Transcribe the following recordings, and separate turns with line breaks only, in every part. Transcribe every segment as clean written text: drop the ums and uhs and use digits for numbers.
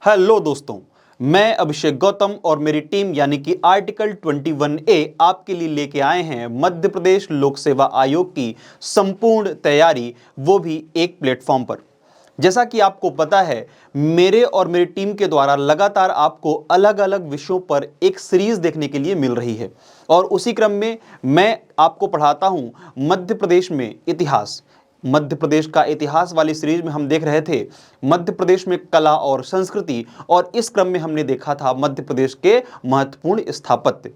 Hello दोस्तों, मैं अभिषेक गौतम और मेरी टीम यानी कि आर्टिकल 21A आपके लिए लेके आए हैं मध्य प्रदेश लोक सेवा आयोग की संपूर्ण तैयारी, वो भी एक प्लेटफॉर्म पर। जैसा कि आपको पता है, मेरे और मेरी टीम के द्वारा लगातार आपको अलग अलग विषयों पर एक सीरीज देखने के लिए मिल रही है और उसी क्रम में मैं आपको पढ़ाता हूं मध्य प्रदेश में इतिहास। मध्य प्रदेश का इतिहास वाली सीरीज में हम देख रहे थे मध्य प्रदेश में कला और संस्कृति, और इस क्रम में हमने देखा था मध्य प्रदेश के महत्वपूर्ण स्थापत्य।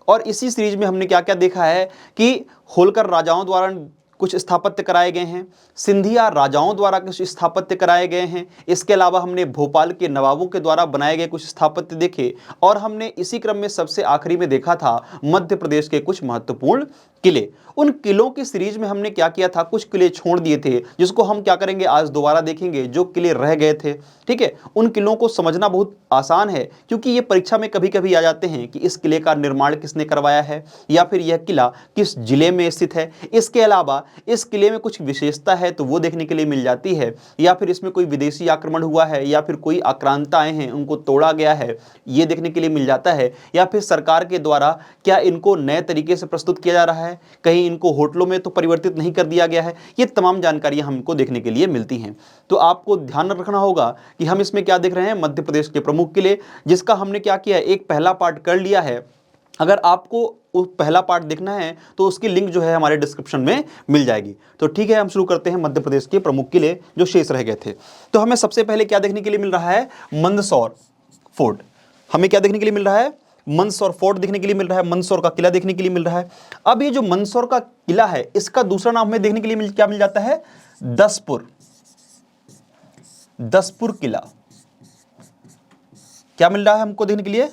और इसी सीरीज में हमने क्या क्या देखा है कि होलकर राजाओं द्वारा कुछ स्थापत्य कराए गए हैं, सिंधिया राजाओं द्वारा कुछ स्थापत्य कराए गए हैं, इसके अलावा हमने भोपाल के नवाबों के द्वारा बनाए गए कुछ स्थापत्य देखे, और हमने इसी क्रम में सबसे आखिरी में देखा था मध्य प्रदेश के कुछ महत्वपूर्ण किले। उन किलों की सीरीज में हमने क्या किया था, कुछ किले छोड़ दिए थे जिसको हम क्या करेंगे आज दोबारा देखेंगे, जो किले रह गए थे। ठीक है, उन किलों को समझना बहुत आसान है क्योंकि ये परीक्षा में कभी कभी आ जाते हैं कि इस किले का निर्माण किसने करवाया है या फिर यह किला किस जिले में स्थित है। इसके अलावा इस किले में कुछ विशेषता है तो वो देखने के लिए मिल जाती है, या फिर इसमें कोई विदेशी आक्रमण हुआ है या फिर कोई आक्रांता आए हैं उनको तोड़ा गया है, ये देखने के लिए मिल जाता है, या फिर सरकार के द्वारा क्या इनको नए तरीके से प्रस्तुत किया जा रहा है, कहीं इनको होटलों में तो परिवर्तित नहीं कर दिया गया है। ये तमाम जानकारियां हमको देखने के लिए मिलती हैं। तो आपको ध्यान रखना होगा कि हम इसमें क्या देख रहे हैं, मध्य प्रदेश के प्रमुख किले, जिसका हमने क्या किया, एक पहला पार्ट कर लिया है। अगर आपको वो पहला पार्ट देखना है तो उसकी लिंक जो है हमारे डिस्क्रिप्शन में मिल जाएगी। तो ठीक है, हम शुरू करते हैं मध्य प्रदेश के प्रमुख किले जो शेष रह गए थे। तो हमें सबसे पहले क्या देखने के लिए मिल रहा है, मंदसौर फोर्ट। हमें क्या देखने के लिए मिल रहा है, मंदसौर फोर्ट देखने के लिए मिल रहा है, मंदसौर का किला देखने के लिए मिल रहा है। अब ये जो मंदसौर का किला है, इसका दूसरा नाम हमें देखने के लिए क्या मिल जाता है, दसपुर। दसपुर किला क्या मिल रहा है हमको देखने के लिए,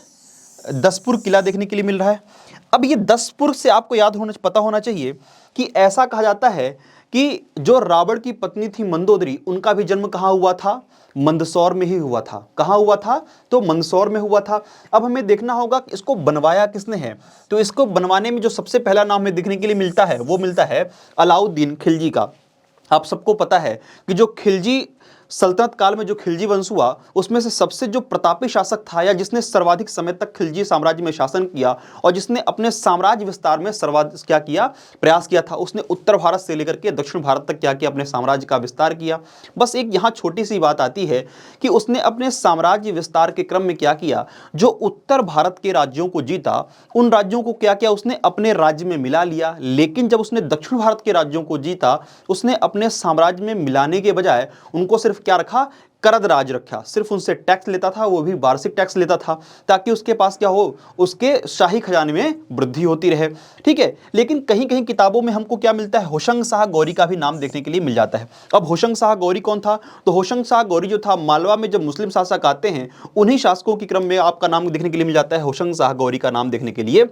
दसपुर किला देखने के लिए मिल रहा है। अब ये दसपुर से आपको पता होना चाहिए कि ऐसा कहा जाता है कि जो रावण की पत्नी थी मंदोदरी, उनका भी जन्म कहां हुआ था, मंदसौर में ही हुआ था। कहां हुआ था, तो मंदसौर में हुआ था। अब हमें देखना होगा कि इसको बनवाया किसने है। तो इसको बनवाने में जो सबसे पहला नाम हमें देखने के लिए मिलता है वो मिलता है अलाउद्दीन खिलजी का। आप सबको पता है कि जो खिलजी सल्तनत काल में जो खिलजी वंश हुआ, उसमें से सबसे जो प्रतापी शासक था या जिसने सर्वाधिक समय तक खिलजी साम्राज्य में शासन किया और जिसने अपने साम्राज्य विस्तार में सर्वाधिक क्या किया, प्रयास किया था, उसने उत्तर भारत से लेकर के दक्षिण भारत तक क्या किया, अपने साम्राज्य का विस्तार किया। बस एक यहाँ छोटी सी बात आती है कि उसने अपने साम्राज्य विस्तार के क्रम में क्या किया, जो उत्तर भारत के राज्यों को जीता, उन राज्यों को क्या किया, उसने अपने राज्य में मिला लिया। लेकिन जब उसने दक्षिण भारत के राज्यों को जीता, उसने अपने साम्राज्य में मिलाने के बजाय उनको सिर्फ क्या रखा, करद राज रखा। सिर्फ उनसे टैक्स लेता था, वो भी वार्षिक टैक्स लेता था, ताकि उसके पास क्या हो, उसके शाही खजाने में वृद्धि होती रहे। ठीक है, लेकिन कहीं कहीं किताबों में हमको क्या मिलता है, होशंग शाह गौरी का भी नाम देखने के लिए मिल जाता है। अब होशंग शाह गौरी कौन था, तो होशंग शाह गौरी जो था, मालवा में जब मुस्लिम शासक आते हैं उन्हीं शासकों के क्रम में आपका नाम देखने के लिए मिल जाता है, होशंग शाह गौरी का नाम देखने के लिए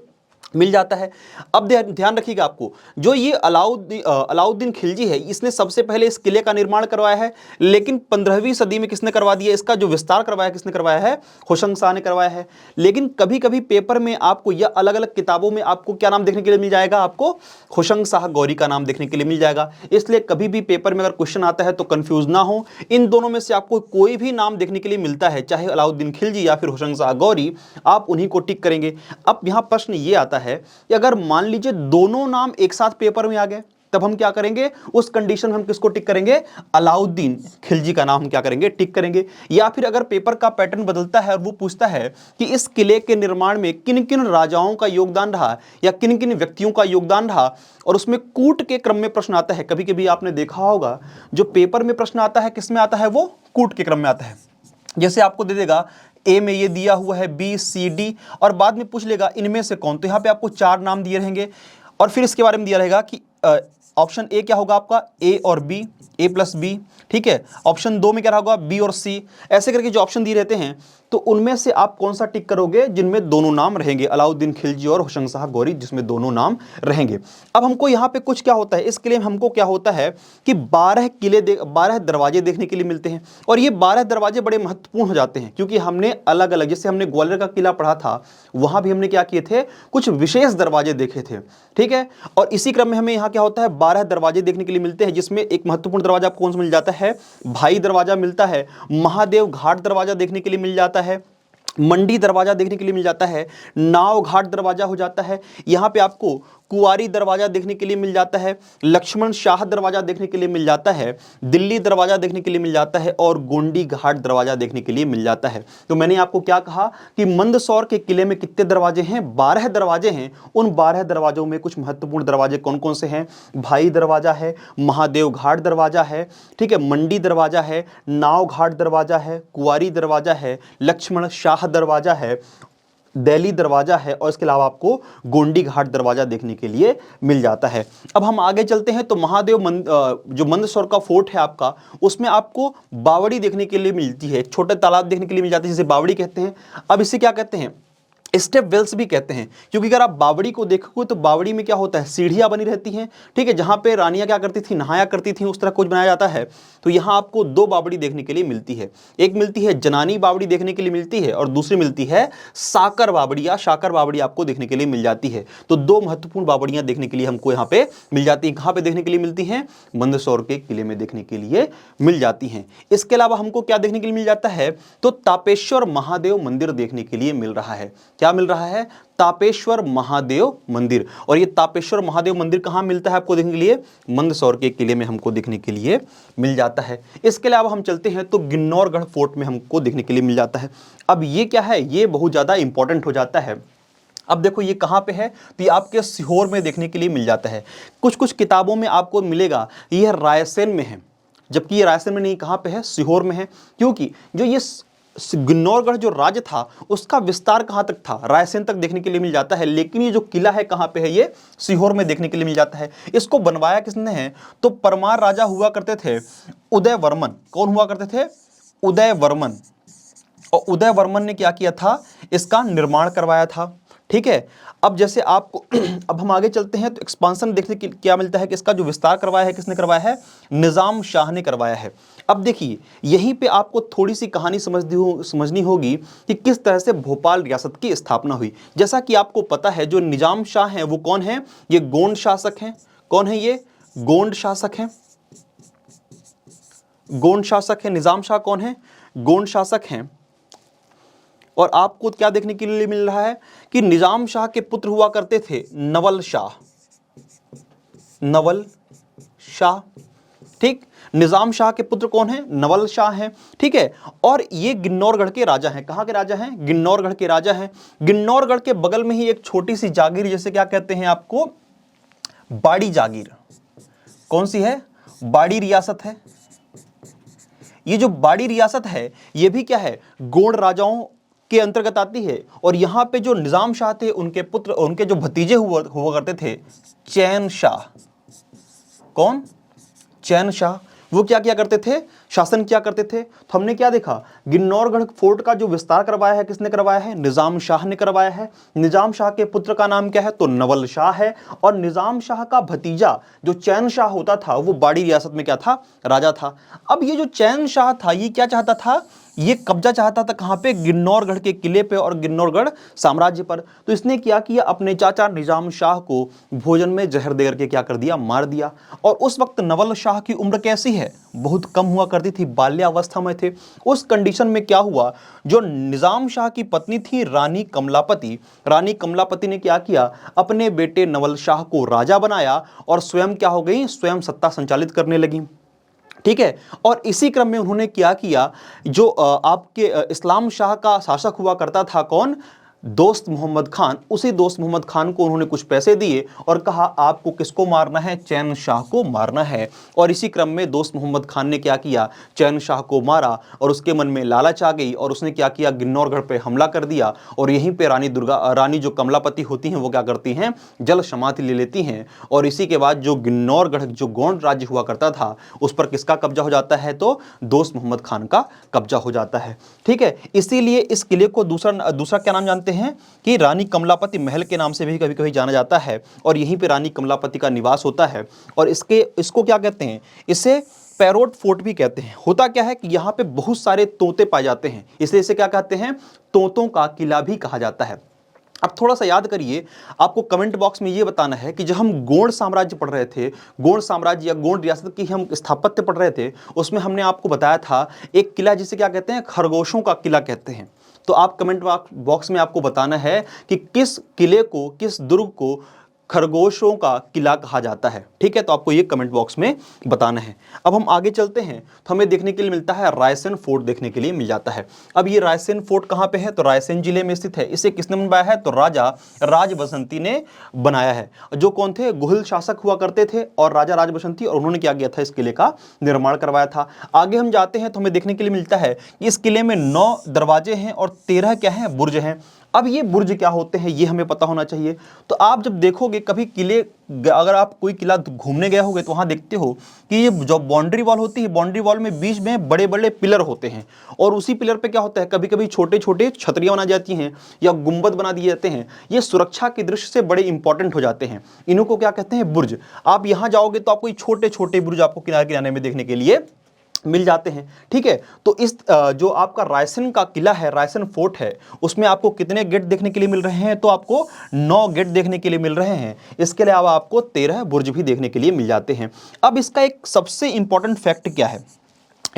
मिल जाता है। अब ध्यान रखिएगा, आपको जो ये अलाउद्दीन खिलजी है, इसने सबसे पहले इस किले का निर्माण करवाया है। लेकिन 15वीं सदी में किसने करवा दिया, इसका जो विस्तार करवाया किसने करवाया है, होशंग शाह ने करवाया है। लेकिन कभी कभी पेपर में आपको या अलग अलग किताबों में आपको क्या नाम देखने के लिए मिल जाएगा, आपको होशंग शाह गौरी का नाम देखने के लिए मिल जाएगा। इसलिए कभी भी पेपर में अगर क्वेश्चन आता है तो कंफ्यूज ना हो, इन दोनों में से आपको कोई भी नाम देखने के लिए मिलता है, चाहे अलाउद्दीन खिलजी या फिर होशंग शाह गौरी, आप उन्हीं को टिक करेंगे। अब यहां प्रश्न ये आता है कि अगर मान लीजिए दोनों नाम एक साथ पेपर में आ गए, तब हम क्या करेंगे, उस कंडीशन में हम किसको टिक करेंगे, अलाउद्दीन खिलजी का नाम हम क्या करेंगे, टिक करेंगे। या फिर अगर पेपर का पैटर्न बदलता है और वो पूछता है कि इस किले के निर्माण में किन किन राजाओं का योगदान रहा या किन किन व्यक्तियों का योगदान रहा, और उसमें कूट के क्रम में प्रश्न आता है, कभी कभी आपने देखा होगा जो पेपर में प्रश्न आता है किस में आता है, वो कूट के क्रम में आता है। जैसे आपको दे देगा ए में ये दिया हुआ है बी सी डी, और बाद में पूछ लेगा इनमें से कौन, तो यहां पे आपको 4 नाम दिए रहेंगे और फिर इसके बारे में दिया रहेगा कि ऑप्शन ए क्या होगा आपका, ए और बी, ए प्लस बी। ठीक है, ऑप्शन 2 में क्या होगा, बी और सी। ऐसे करके जो ऑप्शन दिए रहते हैं, तो उनमें से आप कौन सा टिक करोगे, जिनमें दोनों नाम रहेंगे, अलाउद्दीन खिलजी और होशंग शाह गौरी, जिसमें दोनों नाम रहेंगे। अब हमको यहाँ पे कुछ क्या होता है, इसके लिए हमको क्या होता है कि 12 दरवाजे देखने के लिए मिलते हैं, और ये 12 दरवाजे बड़े महत्वपूर्ण हो जाते हैं क्योंकि हमने अलग अलग, जैसे हमने ग्वालियर का किला पढ़ा था, वहां भी हमने क्या किए थे, कुछ विशेष दरवाजे देखे थे। ठीक है, और इसी क्रम में हमें यहाँ क्या होता है, 12 दरवाजे देखने के लिए मिलते हैं, जिसमें एक महत्वपूर्ण दरवाजा आपको कौन सा मिल जाता है, भाई दरवाजा मिलता है, महादेव घाट दरवाजा देखने के लिए मिल जाता है, मंडी दरवाजा देखने के लिए मिल जाता है, नाव घाट दरवाजा हो जाता है, यहां पे आपको कुंवारी दरवाजा देखने के लिए मिल जाता है, लक्ष्मण शाह दरवाजा देखने के लिए मिल जाता है, दिल्ली दरवाजा देखने के लिए मिल जाता है और गोंडी घाट दरवाजा देखने के लिए मिल जाता है। तो मैंने आपको क्या कहा कि मंदसौर के किले में कितने दरवाजे हैं, 12 दरवाजे हैं। उन 12 दरवाजों में कुछ महत्वपूर्ण दरवाजे कौन कौन से हैं, भाई दरवाजा है, महादेव घाट दरवाजा है, ठीक है, मंडी दरवाजा है, नाव घाट दरवाजा है, कुंवारी दरवाजा है, लक्ष्मण शाह दरवाजा है, दिल्ली दरवाजा है और इसके अलावा आपको गोंडी घाट दरवाजा देखने के लिए मिल जाता है। अब हम आगे चलते हैं तो महादेव जो मंदसौर का फोर्ट है आपका, उसमें आपको बावड़ी देखने के लिए मिलती है, छोटे तालाब देखने के लिए मिल जाते हैं जिसे बावड़ी कहते हैं। अब इसे क्या कहते हैं, स्टेप वेल्स भी कहते हैं, क्योंकि अगर आप बावड़ी को देखोगे तो बावड़ी में क्या होता है, सीढ़ियां बनी रहती हैं, ठीक है, जहां पे रानियां क्या करती थी, नहाया करती थी, उस तरह कुछ बनाया जाता है। तो यहां आपको 2 बावड़ी देखने के लिए मिलती है, एक मिलती है जनानी बावड़ी देखने के लिए मिलती है और दूसरी मिलती है साकर बावड़ी या शाकर बावड़ी आपको देखने के लिए मिल जाती है। तो 2 महत्वपूर्ण बावड़ियां देखने के लिए हमको यहाँ पे मिल जाती है। कहां पे देखने के लिए मिलती हैं, मंदसौर के किले में देखने के लिए मिल जाती हैं। इसके अलावा हमको क्या देखने के लिए मिल जाता है, तो तापेश्वर महादेव मंदिर देखने के लिए मिल रहा है। क्या मिल रहा है, तापेश्वर महादेव मंदिर। और ये तापेश्वर महादेव मंदिर कहां मिलता है आपको देखने के लिए, मंदसौर के किले में हमको देखने के लिए मिल जाता है। इसके अलावा हम चलते हैं तो गिन्नौरगढ़ फोर्ट में हमको देखने के लिए मिल जाता है। अब ये क्या है, ये बहुत ज्यादा इंपॉर्टेंट हो जाता है। अब देखो ये कहां पे है, तो ये आपके सीहोर में देखने के लिए मिल जाता है। कुछ कुछ किताबों में आपको मिलेगा यह रायसेन में है, जबकि ये रायसेन में नहीं, कहां पे है, सीहोर में है। क्योंकि जो ये गिन्नौरगढ़ जो राज्य था उसका विस्तार कहां तक था, रायसेन तक देखने के लिए मिल जाता है, लेकिन ये जो किला है कहां पे है, ये सीहोर में देखने के लिए मिल जाता है। इसको बनवाया किसने है, तो परमार राजा हुआ करते थे उदयवर्मन। कौन हुआ करते थे, उदयवर्मन। और उदयवर्मन ने क्या किया था, इसका निर्माण करवाया था, ठीक है। अब जैसे आपको अब हम आगे चलते हैं तो एक्सपांशन देखने के क्या मिलता है कि इसका जो विस्तार करवाया है किसने करवाया है, निजाम शाह ने करवाया है। अब देखिए यहीं पे आपको थोड़ी सी कहानी समझनी होगी कि किस तरह से भोपाल रियासत की स्थापना हुई। जैसा कि आपको पता है जो निजाम शाह हैं वो कौन है, ये गोंड शासक हैं। कौन है ये, गोंड शासक हैं, गोंड शासक है। निजाम शाह कौन है, गोंड शासक हैं। और आपको क्या देखने के लिए मिल रहा है कि निजाम शाह के पुत्र हुआ करते थे नवल शाह, नवल शाह, ठीक। निजाम शाह के पुत्र कौन है, नवल शाह हैं, ठीक है। और ये गिन्नौरगढ़ के राजा हैं। कहां के राजा हैं, गिन्नौरगढ़ के राजा हैं। गिन्नौरगढ़ के बगल में ही एक छोटी सी जागीर, जैसे क्या कहते हैं आपको, बाड़ी जागीर। कौन सी है, बाड़ी रियासत है। ये जो बाड़ी रियासत है ये भी क्या है, गोंड राजाओं के अंतर्गत आती है। और यहां पे जो निजाम शाह थे उनके पुत्र, उनके जो भतीजे हुआ करते थे चैन शाह। कौन, चैन शाह। वो क्या किया करते थे, शासन किया करते थे। तो हमने क्या देखा, गिन्नौरगढ़ फोर्ट का जो विस्तार करवाया है किसने करवाया है, निजाम शाह ने करवाया है। निजाम शाह के पुत्र का नाम क्या है, तो नवल शाह है। और निजाम शाह का भतीजा जो चैन शाह होता था वो बाड़ी रियासत में क्या था, राजा था। अब ये जो चैन शाह था ये क्या चाहता था, ये कब्जा चाहता था कहां पे, गिन्नौरगढ़ के किले पे और गिन्नौरगढ़ साम्राज्य पर। तो इसने क्या किया, अपने चाचा निजाम शाह को भोजन में जहर दे करके क्या कर दिया, मार दिया। और उस वक्त नवल शाह की उम्र कैसी है, बहुत कम हुआ करती थी, बाल्यावस्था में थे। उस कंडीशन में क्या हुआ, जो निजाम शाह की पत्नी थी रानी कमलापति, रानी कमलापति ने क्या किया, अपने बेटे नवल शाह को राजा बनाया और स्वयं क्या हो गई, स्वयं सत्ता संचालित करने लगी, ठीक है। और इसी क्रम में उन्होंने क्या किया, जो आपके इस्लाम शाह का शासक हुआ करता था, कौन, दोस्त मोहम्मद खान, उसी दोस्त मोहम्मद खान को उन्होंने कुछ पैसे दिए और कहा आपको किसको मारना है, चैन शाह को मारना है। और इसी क्रम में दोस्त मोहम्मद खान ने क्या किया, चैन शाह को मारा और उसके मन में लालच आ गई और उसने क्या किया, गिन्नौरगढ़ पे हमला कर दिया। और यहीं पे रानी जो कमलापति होती हैं वो क्या करती हैं, जल समाधि ले लेती हैं। और इसी के बाद जो गिन्नौरगढ़ जो गोंड राज्य हुआ करता था उस पर किसका कब्जा हो जाता है, तो दोस्त मोहम्मद खान का कब्जा हो जाता है, ठीक है। इसीलिए इस किले को दूसरा क्या नाम जानते हैं कि रानी कमलापति महल के नाम से भी कभी कभी जाना जाता है। और यहीं पे रानी कमलापति का निवास होता है। और इसको क्या कहते हैं, इसे पैरोट फोर्ट भी कहते हैं। होता क्या है कि यहाँ पे बहुत सारे तोते पाए जाते हैं, इसलिए इसे क्या कहते हैं, तोतों का किला भी कहा जाता है। अब थोड़ा सा याद करिए, आपको कमेंट बॉक्स में ये बताना है कि जब हम गोंड साम्राज्य पढ़ रहे थे, गोंड साम्राज्य या गोंड रियासत की हम स्थापत्य पढ़ रहे थे, उसमें हमने आपको बताया था एक किला जिसे क्या कहते हैं, खरगोशों का किला कहते हैं। तो आप कमेंट बॉक्स में आपको बताना है कि किस किले को, किस दुर्ग को खरगोशों का किला कहा जाता है। ठीक है, तो आपको ये कमेंट बॉक्स में बताना है। अब हम आगे चलते हैं तो हमें देखने के लिए मिलता है रायसेन फोर्ट देखने के लिए मिल जाता है। अब ये रायसेन फोर्ट कहाँ पे है, तो रायसेन जिले में स्थित है। इसे किसने बनवाया है, तो राजा राज बसंती ने बनाया है। जो कौन थे, गुहिल शासक हुआ करते थे और राजा राज बसंती, और उन्होंने क्या किया था, इस किले का निर्माण करवाया था। आगे हम जाते हैं तो हमें देखने के लिए मिलता है कि इस किले में 9 दरवाजे हैं और 13 क्या हैं, बुर्ज हैं। अब ये बुर्ज क्या होते हैं ये हमें पता होना चाहिए। तो आप जब देखोगे कभी किले, अगर आप कोई किला घूमने गए होगे तो वहां देखते हो कि ये जो बाउंड्री वॉल होती है, बाउंड्री वॉल में बीच में बड़े बड़े पिलर होते हैं और उसी पिलर पे क्या होता है, कभी कभी छोटे छोटे छतरियां बना जाती हैं या गुंबद बना दिए जाते हैं। ये सुरक्षा की दृष्टि से बड़े इंपॉर्टेंट हो जाते हैं। इन्हों को क्या कहते हैं, बुर्ज। आप यहां जाओगे तो आपको छोटे छोटे बुर्ज आपको किनारे किनारे में देखने के लिए मिल जाते हैं। ठीक है, तो इस जो आपका रायसेन का किला है, रायसेन फोर्ट है, उसमें आपको कितने गेट देखने के लिए मिल रहे हैं, तो आपको 9 गेट देखने के लिए मिल रहे हैं। इसके अलावा आपको 13 बुर्ज भी देखने के लिए मिल जाते हैं। अब इसका एक सबसे इंपॉर्टेंट फैक्ट क्या है,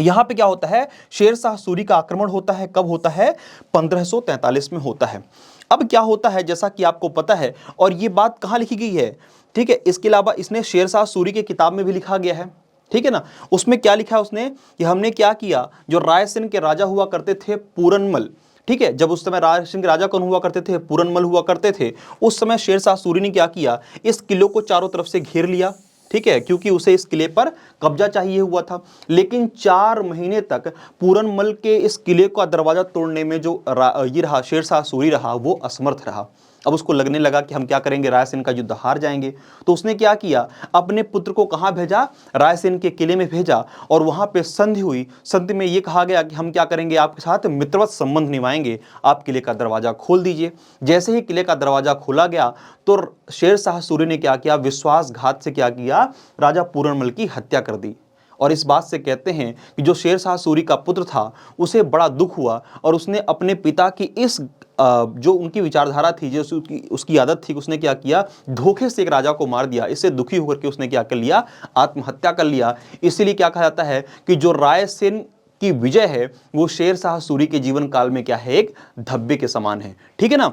यहां पे क्या होता है, शेर शाह सूरी का आक्रमण होता है। कब होता है, 1543 में होता है। अब क्या होता है, जैसा कि आपको पता है, और ये बात कहां लिखी गई है, ठीक है, इसके अलावा इसने शेर शाह सूरी की किताब में भी लिखा गया है। ठीक है ना, उसमें क्या लिखा है उसने कि हमने क्या किया, जो रायसेन के राजा हुआ करते थे पूरनमल, ठीक है, जब उस समय रायसेन के राजा कौन हुआ करते थे, पूरनमल हुआ करते थे, उस समय शेर शाह सूरी ने क्या किया, इस किले को चारों तरफ से घेर लिया। ठीक है, क्योंकि उसे इस किले पर कब्जा चाहिए हुआ था। लेकिन 4 महीने तक पूरनमल के इस किले का दरवाजा तोड़ने में जो ये रहा, शेर शाह सूरी रहा, वो असमर्थ रहा। अब उसको लगने लगा कि हम क्या करेंगे, रायसेन का युद्ध हार जाएंगे। तो उसने क्या किया, अपने पुत्र को कहां भेजा, रायसेन के किले में भेजा, और वहां पे संधि हुई। संधि में यह कहा गया कि हम क्या करेंगे, आपके साथ मित्रवत संबंध निभाएंगे, आप किले का दरवाजा खोल दीजिए। जैसे ही किले का दरवाजा खोला गया तो शेर शाह सूरी ने क्या किया, विश्वासघात से क्या किया, राजा पूरनमल की हत्या कर दी। और इस बात से कहते हैं कि जो शेर शाह सूरी का पुत्र था उसे बड़ा दुख हुआ और उसने अपने पिता की इस जो उनकी विचारधारा थी, जो उसकी आदत थी, उसने क्या किया, धोखे से एक राजा को मार दिया। इससे दुखी होकर के उसने क्या कर लिया, आत्महत्या कर लिया। इसीलिए क्या कहा जाता है कि जो रायसेन की विजय है वो शेर शाह सूरी के जीवन काल में क्या है, एक धब्बे के समान है। ठीक है ना।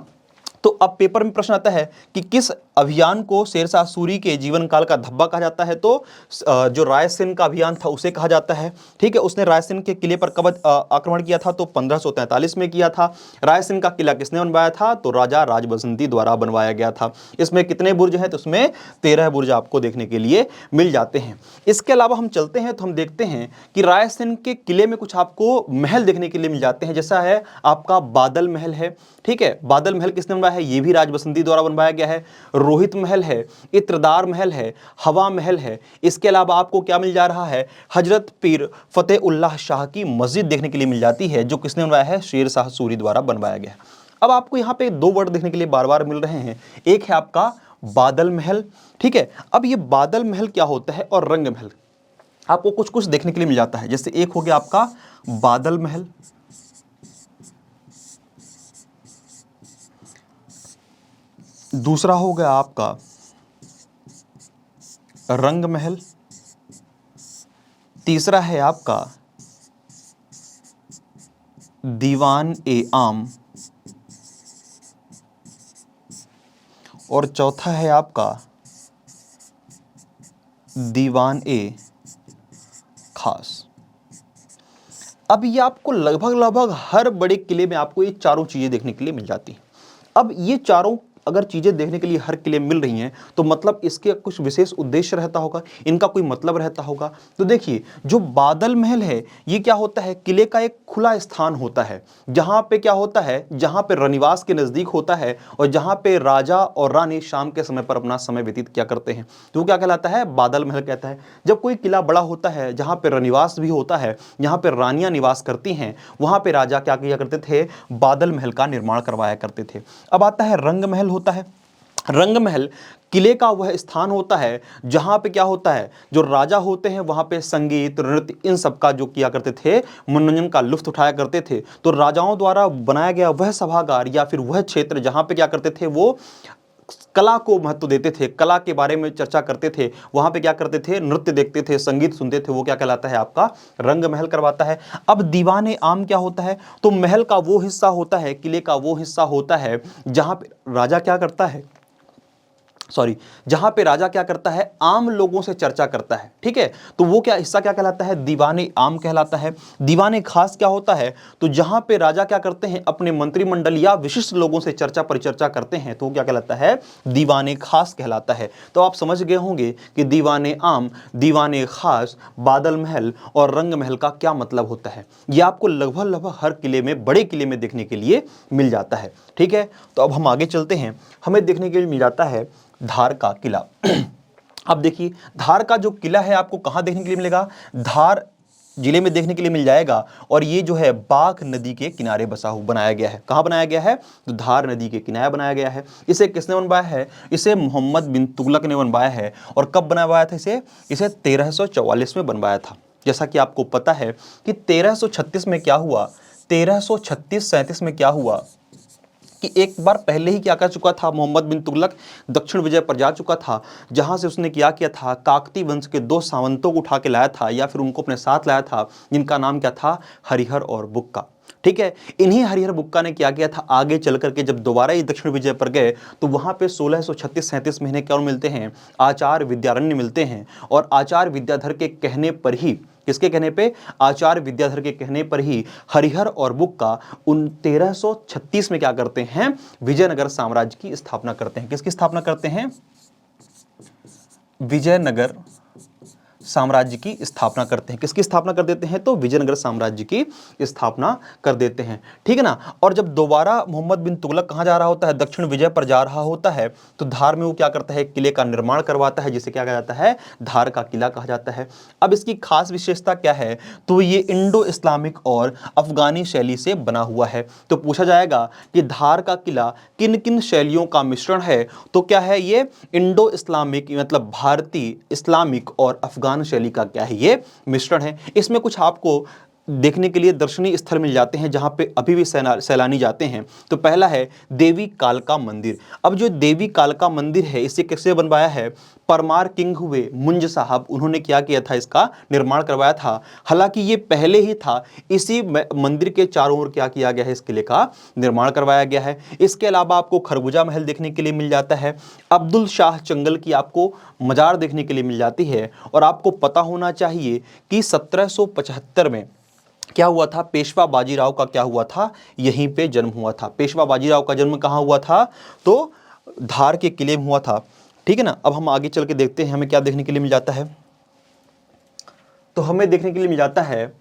तो अब पेपर में प्रश्न आता है कि किस अभियान को शेर शाह सूरी के जीवन काल का धब्बा कहा जाता है, तो जो रायसेन का अभियान था उसे कहा जाता है। ठीक है, उसने रायसेन के किले पर कब आक्रमण किया था, तो 1543 में किया था। रायसेन का किला किसने बनवाया था, तो राजा राज बसंती द्वारा बनवाया गया था। इसमें कितने बुर्ज हैं, तो उसमें 13 बुर्ज आपको देखने के लिए मिल जाते हैं। इसके अलावा हम चलते हैं तो हम देखते हैं कि रायसेन के किले में कुछ आपको महल देखने के लिए मिल जाते हैं। जैसा है आपका बादल महल है। ठीक है, बादल महल किसने बनवाया है, ये भी राज बसंती द्वारा बनवाया गया है। रोहित महल है, इत्रदार महल है, हवा महल है। इसके अलावा आपको क्या मिल जा रहा है, हजरत पीर फतेह उल्लाह शाह की मस्जिद देखने के लिए मिल जाती है, जो किसने बनवाया है, शेर शाह सूरी द्वारा बनवाया गया है। अब आपको यहां पे 2 वर्ड देखने के लिए बार बार मिल रहे हैं। एक है आपका बादल महल। ठीक है, अब ये बादल महल क्या होता है, और रंग महल आपको कुछ कुछ देखने के लिए मिल जाता है। जैसे एक हो गया आपका बादल महल, दूसरा हो गया आपका रंग महल, तीसरा है आपका दीवान ए आम, और चौथा है आपका दीवान ए खास। अब ये आपको लगभग हर बड़े किले में आपको ये चारों चीजें देखने के लिए मिल जाती हैं। अब ये चारों अगर चीजें देखने के लिए हर किले मिल रही हैं तो मतलब इसके कुछ विशेष उद्देश्य रहता होगा, इनका कोई मतलब रहता होगा। तो देखिए, जो बादल महल है ये क्या होता है, किले का एक खुला स्थान होता है, जहां पे क्या होता है, जहां पे रनिवास के नजदीक होता है और जहां पे राजा और रानी शाम के समय पर अपना समय व्यतीत क्या करते हैं, तो क्या कहलाता है, बादल महल कहता है। जब कोई किला बड़ा होता है जहां पे रनिवास भी होता है, जहां पे रानियां निवास करती हैं, वहां पे राजा क्या किया करते थे, बादल महल का निर्माण करवाया करते थे। अब आता है रंग महल होता है। रंग महल किले का वह स्थान होता है जहां पे क्या होता है, जो राजा होते हैं वहां पे संगीत नृत्य इन सब का जो किया करते थे, मनोरंजन का लुत्फ उठाया करते थे। तो राजाओं द्वारा बनाया गया वह सभागार या फिर वह क्षेत्र जहां पे क्या करते थे, वो कला को महत्व देते थे, कला के बारे में चर्चा करते थे, वहां पे क्या करते थे, नृत्य देखते थे, संगीत सुनते थे, वो क्या कहलाता है, आपका रंग महल करवाता है। अब दीवाने आम क्या होता है, तो महल का वो हिस्सा होता है, किले का वो हिस्सा होता है जहां पे राजा क्या करता है, जहां पे राजा क्या करता है, आम लोगों से चर्चा करता है। ठीक है, तो वो क्या हिस्सा क्या कहलाता है, दीवाने आम कहलाता है। दीवाने खास क्या होता है, तो जहां पे राजा क्या करते हैं, अपने मंत्रिमंडल या विशिष्ट लोगों से चर्चा परिचर्चा करते हैं, तो वो क्या कहलाता है, दीवाने खास कहलाता है। तो आप समझ गए होंगे कि दीवाने आम, दीवाने खास, बादल महल और रंग महल का क्या मतलब होता है। यह आपको लगभग हर किले में, बड़े किले में देखने के लिए मिल जाता है। ठीक है, तो अब हम आगे चलते हैं, हमें देखने के लिए मिल जाता है धार का किला। अब देखिए, धार का जो किला है आपको कहां देखने के लिए मिलेगा, धार जिले में देखने के लिए मिल जाएगा। और ये जो है बाघ नदी के किनारे बसा हुआ बनाया गया है। कहां बनाया गया है, तो धार नदी के किनारे बनाया गया है। इसे किसने बनवाया है, इसे मोहम्मद बिन तुगलक ने बनवाया है। और कब बनवाया था इसे 1344 में बनवाया था। जैसा कि आपको पता है कि 1336 में क्या हुआ, 1336-37 में क्या हुआ कि एक बार पहले ही क्या कर चुका था, मोहम्मद बिन तुगलक दक्षिण विजय पर जा चुका था, जहां से उसने क्या किया था, काकती वंश के 2 सामंतों को उठा के लाया था, या फिर उनको अपने साथ लाया था, जिनका नाम क्या था, हरिहर और बुक्का। ठीक है, इन्हीं हरिहर बुक्का ने क्या किया था, आगे चल करके जब दोबारा ये दक्षिण विजय पर गए तो वहां पे 1636-37 महीने क्या मिलते हैं, आचार्य विद्यारण्य मिलते हैं। और आचार्य विद्याधर के कहने पर ही, किसके कहने पे, आचार्य विद्याधर के कहने पर ही हरिहर और बुक्का उन 1336 में क्या करते हैं, विजयनगर साम्राज्य की स्थापना करते हैं। किसकी स्थापना करते हैं, विजयनगर साम्राज्य की स्थापना करते हैं। किसकी स्थापना कर देते हैं, तो विजयनगर साम्राज्य की स्थापना कर देते हैं। ठीक है ना। और जब दोबारा मोहम्मद बिन तुगलक कहां जा रहा होता है, दक्षिण विजय पर जा रहा होता है, तो धार में वो क्या करता है, किले का निर्माण करवाता है, जिसे क्या कहा जाता है, धार का किला कहा जाता है। अब इसकी खास विशेषता क्या है, तो ये इंडो इस्लामिक और अफगानी शैली से बना हुआ है। तो पूछा जाएगा कि धार का किला किन किन शैलियों का मिश्रण है, तो क्या है, ये इंडो इस्लामिक मतलब भारतीय, इस्लामिक और अफगान शैली का क्या है, ये मिश्रण है। इसमें कुछ आपको देखने के लिए दर्शनीय स्थल मिल जाते हैं जहां पे अभी भी सैलानी जाते हैं। तो पहला है देवी कालका मंदिर। अब जो देवी कालका मंदिर है, इसे किससे बनवाया है, परमार किंग हुए मुंज साहब, उन्होंने क्या किया था, इसका निर्माण करवाया था। हालांकि ये पहले ही था, इसी मंदिर के चारों ओर क्या किया गया है, इस किले का निर्माण करवाया गया है। इसके अलावा आपको खरबूजा महल देखने के लिए मिल जाता है, अब्दुल शाह चंगल की आपको मजार देखने के लिए मिल जाती है। और आपको पता होना चाहिए कि 1775 में क्या हुआ था, पेशवा बाजीराव का क्या हुआ था, यहीं पे जन्म हुआ था। पेशवा बाजीराव का जन्म कहां हुआ था, तो धार के किले में हुआ था। ठीक है ना। अब हम आगे चल के देखते हैं हमें क्या देखने के लिए मिल जाता है, तो हमें देखने के लिए मिल जाता है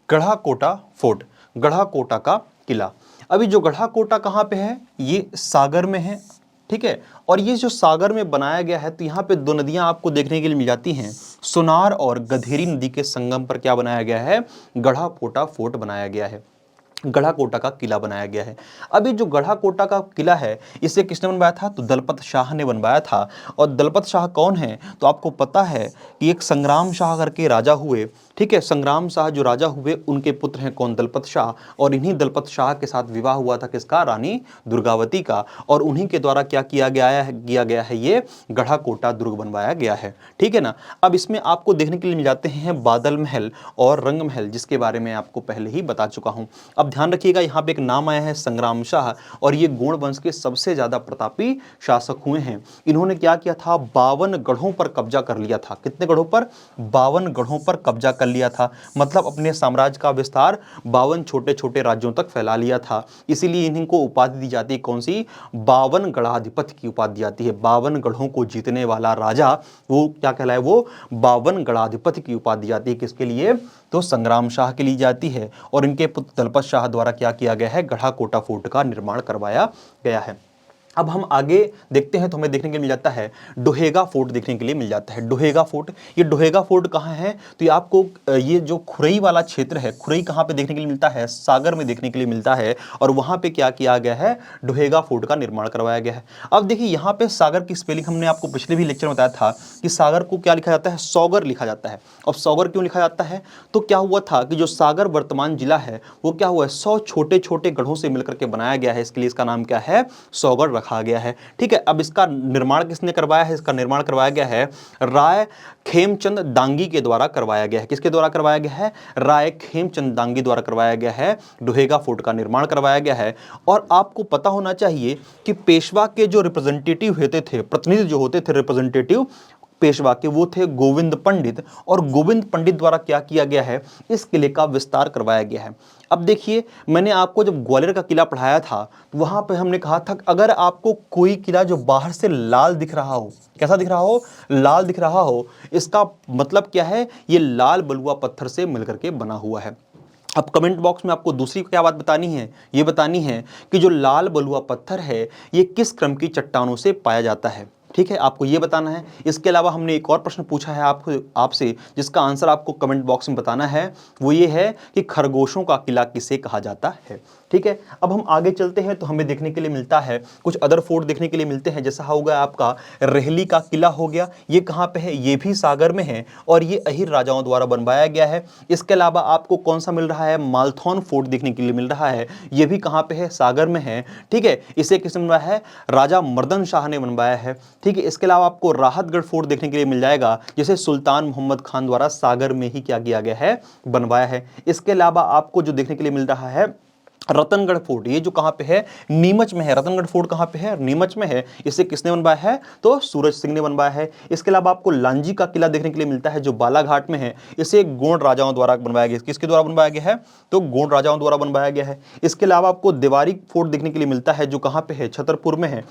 गढ़ाकोटा फोर्ट, गढ़ाकोटा का किला। अभी जो गढ़ाकोटा कहां पे है, ये सागर में है। ठीक है, और ये जो सागर में बनाया गया है, तो यहाँ पे 2 नदियां आपको देखने के लिए मिल जाती हैं, सुनार और गधेरी नदी के संगम पर क्या बनाया गया है, गढ़ाकोटा फोर्ट बनाया गया है, गढ़ाकोटा का किला बनाया गया है। अभी जो गढ़ाकोटा का किला है, इसे किसने बनवाया था, तो दलपत शाह ने बनवाया था। और दलपत शाह कौन है, तो आपको पता है कि एक संग्राम शाह करके राजा हुए। ठीक है, संग्राम शाह जो राजा हुए, उनके पुत्र हैं कौन, दलपत शाह। और इन्हीं दलपत शाह के साथ विवाह हुआ था किसका, रानी दुर्गावती का। और उन्हीं के द्वारा क्या किया गया है, ये गढ़ाकोटा दुर्ग बनवाया गया है। ठीक है ना। अब इसमें आपको देखने के लिए मिल जाते हैं बादल महल और रंग महल, जिसके बारे में आपको पहले ही बता चुका हूं। अब ध्यान रखिएगा, यहाँ पे एक नाम आया है संग्राम शाह, और ये गोंड वंश के सबसे ज्यादा प्रतापी शासक हुए हैं। इन्होंने क्या किया था, 52 गढ़ों पर कब्जा कर लिया था। कितने गढ़ों पर, 52 गढ़ों पर कब्जा कर लिया था। मतलब अपने साम्राज्य का विस्तार 52 छोटे छोटे राज्यों तक फैला लिया था। इसीलिए इनको उपाधि दी जाती है, कौन सी, 52 गढ़ाधिपति की उपाधि जाती है। 52 गढ़ों को जीतने वाला राजा, वो क्या कहलाए, वो 52 गढ़ाधिपति की उपाधि जाती है। किसके लिए, तो संग्राम शाह के लिए जाती है। और इनके पुत्र दलपत शाह द्वारा क्या किया गया है, गढ़ाकोटा फोर्ट का निर्माण करवाया गया है। अब हम आगे देखते हैं तो हमें देखने के लिए मिल जाता है डोहेगा फोर्ट देखने के लिए मिल जाता है। डोहेगा फोर्ट, ये डोहेगा फोर्ट कहाँ है? तो ये आपको ये जो खुरई वाला क्षेत्र है, खुरई कहाँ पे देखने के लिए मिलता है? सागर में देखने के लिए मिलता है। और वहाँ पे क्या किया गया है? डोहेगा फोर्ट का निर्माण करवाया गया है। अब देखिए यहाँ पे सागर की स्पेलिंग हमने आपको पिछले भी लेक्चर में बताया था कि सागर को क्या लिखा जाता है? सौगर लिखा जाता है। अब सौगर क्यों लिखा जाता है? तो क्या हुआ था कि जो सागर वर्तमान जिला है वो क्या हुआ है? 100 छोटे छोटे गढ़ों से मिलकर के बनाया गया है, इसके लिए इसका नाम क्या है? सौगर रखा गया है। ठीक है, अब इसका निर्माण किसने करवाया है? इसका निर्माण करवाया गया है राय खेमचंद दांगी के द्वारा करवाया गया है। किसके द्वारा करवाया गया है? राय खेमचंद दांगी द्वारा करवाया गया है। डोहेगा फोर्ट का निर्माण करवाया गया है। और आपको पता होना चाहिए कि पेशवा के जो रिप्रेजेंटेटिव होते थे, प्रतिनिधि जो होते थे रिप्रेजेंटेटिव पेशवा के, वो थे गोविंद पंडित। और गोविंद पंडित द्वारा क्या किया गया है? इस किले का विस्तार करवाया गया है। अब देखिए, मैंने आपको जब ग्वालियर का किला पढ़ाया था तो वहां पे हमने कहा था कि अगर आपको कोई किला जो बाहर से लाल दिख रहा हो, कैसा दिख रहा हो? लाल दिख रहा हो, इसका मतलब क्या है? ये लाल बलुआ पत्थर से मिलकर के बना हुआ है। अब कमेंट बॉक्स में आपको दूसरी क्या बात बतानी है? ये बतानी है कि जो लाल बलुआ पत्थर है ये किस क्रम की चट्टानों से पाया जाता है। ठीक है, आपको ये बताना है। इसके अलावा हमने एक और प्रश्न पूछा है आपसे जिसका आंसर आपको कमेंट बॉक्स में बताना है। वो ये है कि खरगोशों का किला किसे कहा जाता है। ठीक है, अब हम आगे चलते हैं तो हमें देखने के लिए मिलता है कुछ अदर फोर्ट देखने के लिए मिलते हैं। जैसा होगा आपका रेहली का किला हो गया, ये कहाँ पे है? ये भी सागर में है और ये अहीर राजाओं द्वारा बनवाया गया है। इसके अलावा आपको कौन सा मिल रहा है? मालथौन फोर्ट देखने के लिए मिल रहा है। ये भी कहाँ पे है? सागर में है। ठीक है, इसे किसने बनवाया है? राजा मर्दन शाह ने बनवाया है। ठीक है, इसके अलावा आपको राहतगढ़ फोर्ट देखने के लिए मिल जाएगा, जिसे सुल्तान मोहम्मद खान द्वारा सागर में ही क्या किया गया है? बनवाया है। इसके अलावा आपको जो देखने के लिए मिल रहा है रतनगढ़ फोर्ट, ये जो कहां पे है? नीमच में है। रतनगढ़ फोर्ट कहां पे है? नीमच में है। इसे किसने बनवाया है? तो सूरज सिंह ने बनवाया है। इसके अलावा आपको लांजी का किला देखने के लिए मिलता है जो बालाघाट में है। इसे गोंड राजाओं द्वारा बनवाया गया। किसके द्वारा बनवाया गया है? तो गोंड राजाओं द्वारा बनवाया गया है। इसके अलावा आपको देवारी फोर्ट देखने के लिए मिलता है जो कहां पे है? छतरपुर में है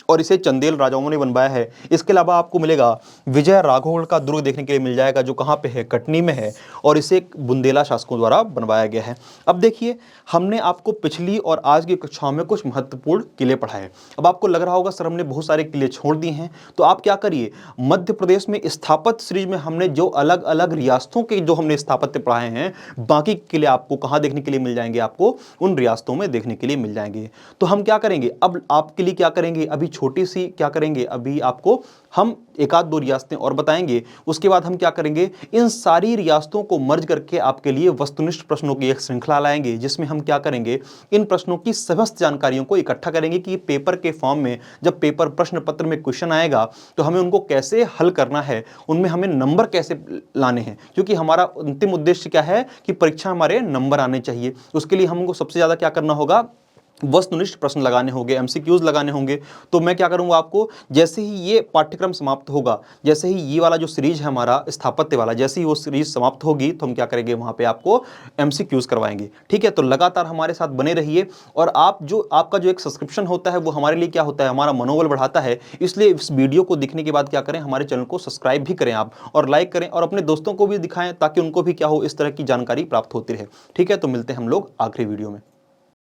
और इसे चंदेल राजाओं ने बनवाया है। इसके अलावा आपको मिलेगा विजय राघवगढ़ का दुर्ग देखने के लिए मिल जाएगा जो कहाँ पे है? कटनी में है और इसे बुंदेला शासकों द्वारा बनवाया गया है। अब देखिए, हमने आपको पिछली और आज की कक्षाओं में कुछ महत्वपूर्ण किले पढ़ाए। अब आपको लग रहा होगा सर हमने बहुत सारे किले छोड़ दिए हैं, तो आप क्या करिए, मध्य प्रदेश में स्थापत्य सीरीज में हमने जो अलग अलग रियासतों के जो हमने स्थापत्य पढ़ाए हैं, बाकी किले आपको कहाँ देखने के लिए मिल जाएंगे? आपको उन रियासतों में देखने के लिए मिल जाएंगे। तो हम क्या करेंगे, अब आपके लिए क्या करेंगे, अभी छोटी सी क्या करेंगे, अभी आपको हम एक आध दो रियासतें और बताएंगे। उसके बाद हम क्या करेंगे, इन सारी रियासतों को मर्ज करके आपके लिए वस्तुनिष्ठ प्रश्नों की एक श्रृंखला लाएंगे, जिसमें हम क्या करेंगे, इन प्रश्नों की समस्त जानकारियों को इकट्ठा करेंगे कि पेपर के फॉर्म में जब पेपर प्रश्न पत्र में क्वेश्चन आएगा तो हमें उनको कैसे हल करना है, उनमें हमें नंबर कैसे लाने हैं। क्योंकि हमारा अंतिम उद्देश्य क्या है कि परीक्षा हमारे नंबर आने चाहिए। उसके लिए हमको सबसे ज्यादा क्या करना होगा, वस्तुनिष्ठ प्रश्न लगाने होंगे, एमसीक्यूज लगाने होंगे। तो मैं क्या करूंगा, आपको जैसे ही ये पाठ्यक्रम समाप्त होगा, जैसे ही ये वाला जो सीरीज है हमारा स्थापत्य वाला, जैसे ही वो सीरीज समाप्त होगी तो हम क्या करेंगे, वहां पे आपको एमसीक्यूज करवाएंगे। ठीक है, तो लगातार हमारे साथ बने रहिए। और आप जो आपका जो एक सब्सक्रिप्शन होता है वो हमारे लिए क्या होता है, हमारा मनोबल बढ़ाता है। इसलिए इस वीडियो को देखने के बाद क्या करें, हमारे चैनल को सब्सक्राइब भी करें आप, और लाइक करें और अपने दोस्तों को भी दिखाएं ताकि उनको भी क्या हो, इस तरह की जानकारी प्राप्त होती रहे। ठीक है, तो मिलते हैं हम लोग आखिरी वीडियो में।